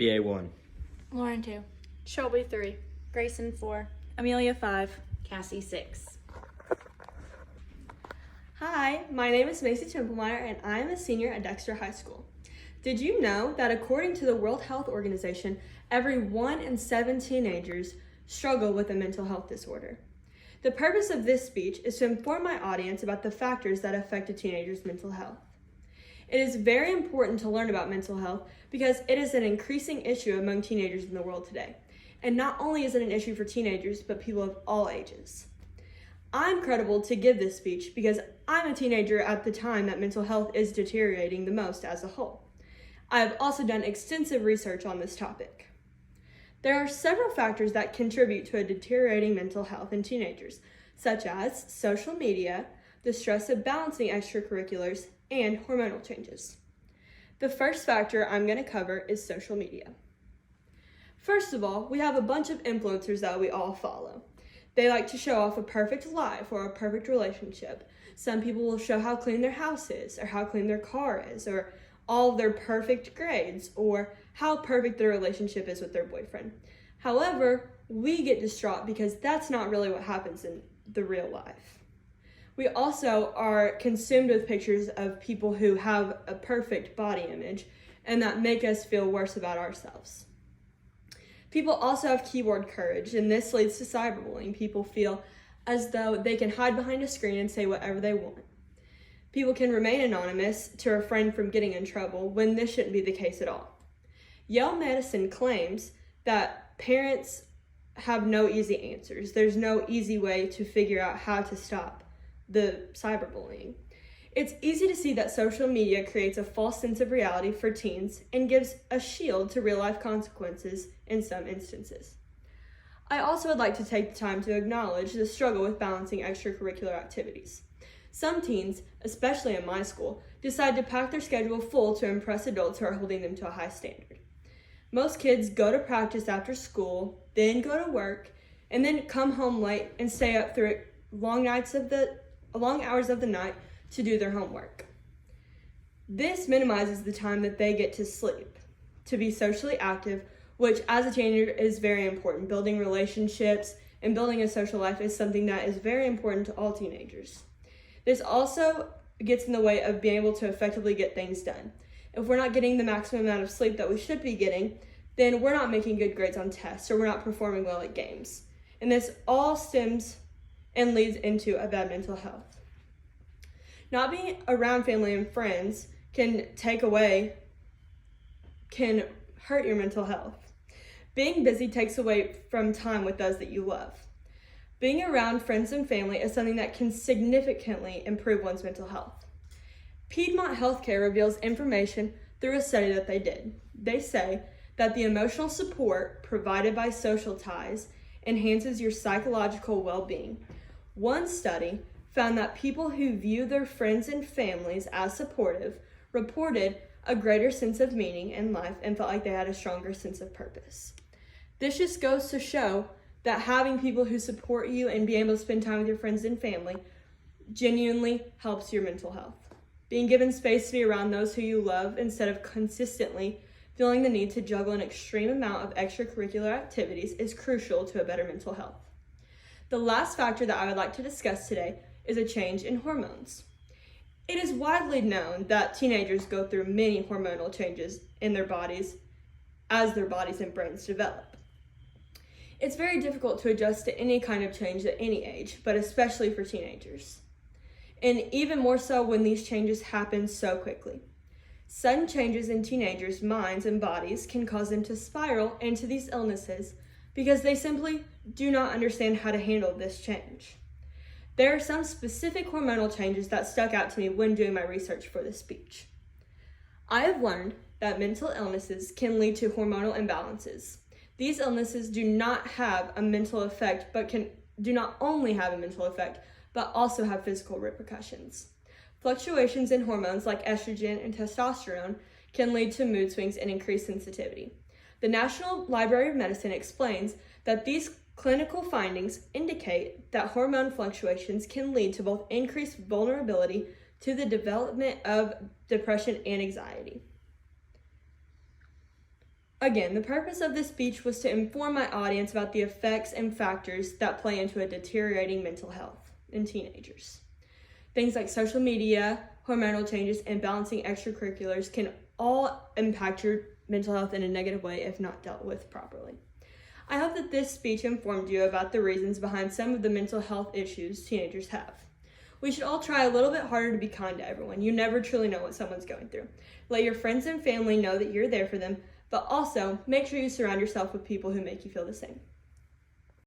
BA1. Lauren 2. Shelby 3. Grayson 4. Amelia 5. Cassie 6. Hi, my name is Macy Templemeyer and I am a senior at Dexter High School. Did you know that according to the World Health Organization, every 1 in 7 teenagers struggle with a mental health disorder? The purpose of this speech is to inform my audience about the factors that affect a teenager's mental health. It is very important to learn about mental health because it is an increasing issue among teenagers in the world today. And not only is it an issue for teenagers, but people of all ages. I'm credible to give this speech because I'm a teenager at the time that mental health is deteriorating the most as a whole. I have also done extensive research on this topic. There are several factors that contribute to a deteriorating mental health in teenagers, such as social media, the stress of balancing extracurriculars, and hormonal changes. The first factor I'm going to cover is social media. First of all, we have a bunch of influencers that we all follow. They like to show off a perfect life or a perfect relationship. Some people will show how clean their house is, or how clean their car is, or all of their perfect grades, or how perfect their relationship is with their boyfriend. However, we get distraught because that's not really what happens in the real life. We also are consumed with pictures of people who have a perfect body image and that make us feel worse about ourselves. People also have keyboard courage, and this leads to cyberbullying. People feel as though they can hide behind a screen and say whatever they want. People can remain anonymous to refrain from getting in trouble when this shouldn't be the case at all. Yale Medicine claims that parents have no easy answers. There's no easy way to figure out how to stop the cyberbullying. It's easy to see that social media creates a false sense of reality for teens and gives a shield to real-life consequences in some instances. I also would like to take the time to acknowledge the struggle with balancing extracurricular activities. Some teens, especially in my school, decide to pack their schedule full to impress adults who are holding them to a high standard. Most kids go to practice after school, then go to work, and then come home late and stay up through long hours of the night to do their homework. This minimizes the time that they get to sleep, to be socially active, which as a teenager is very important. Building relationships and building a social life is something that is very important to all teenagers. This also gets in the way of being able to effectively get things done. If we're not getting the maximum amount of sleep that we should be getting, then we're not making good grades on tests or we're not performing well at games. And this all stems and leads into a bad mental health. Not being around family and friends can hurt your mental health. Being busy takes away from time with those that you love. Being around friends and family is something that can significantly improve one's mental health. Piedmont Healthcare reveals information through a study that they did. They say that the emotional support provided by social ties enhances your psychological well-being. One study found that people who view their friends and families as supportive reported a greater sense of meaning in life and felt like they had a stronger sense of purpose. This just goes to show that having people who support you and being able to spend time with your friends and family genuinely helps your mental health. Being given space to be around those who you love instead of consistently feeling the need to juggle an extreme amount of extracurricular activities is crucial to a better mental health. The last factor that I would like to discuss today is a change in hormones. It is widely known that teenagers go through many hormonal changes in their bodies as their bodies and brains develop. It's very difficult to adjust to any kind of change at any age, but especially for teenagers. And even more so when these changes happen so quickly. Sudden changes in teenagers' minds and bodies can cause them to spiral into these illnesses because they simply do not understand how to handle this change. There are some specific hormonal changes that stuck out to me when doing my research for this speech. I have learned that mental illnesses can lead to hormonal imbalances. These illnesses do not have a mental effect, but do not only have a mental effect, but also have physical repercussions. Fluctuations in hormones like estrogen and testosterone can lead to mood swings and increased sensitivity. The National Library of Medicine explains that these clinical findings indicate that hormone fluctuations can lead to both increased vulnerability to the development of depression and anxiety. Again, the purpose of this speech was to inform my audience about the effects and factors that play into a deteriorating mental health in teenagers. Things like social media, hormonal changes, and balancing extracurriculars can all impact your mental health in a negative way if not dealt with properly. I hope that this speech informed you about the reasons behind some of the mental health issues teenagers have. We should all try a little bit harder to be kind to everyone. You never truly know what someone's going through. Let your friends and family know that you're there for them, but also make sure you surround yourself with people who make you feel the same.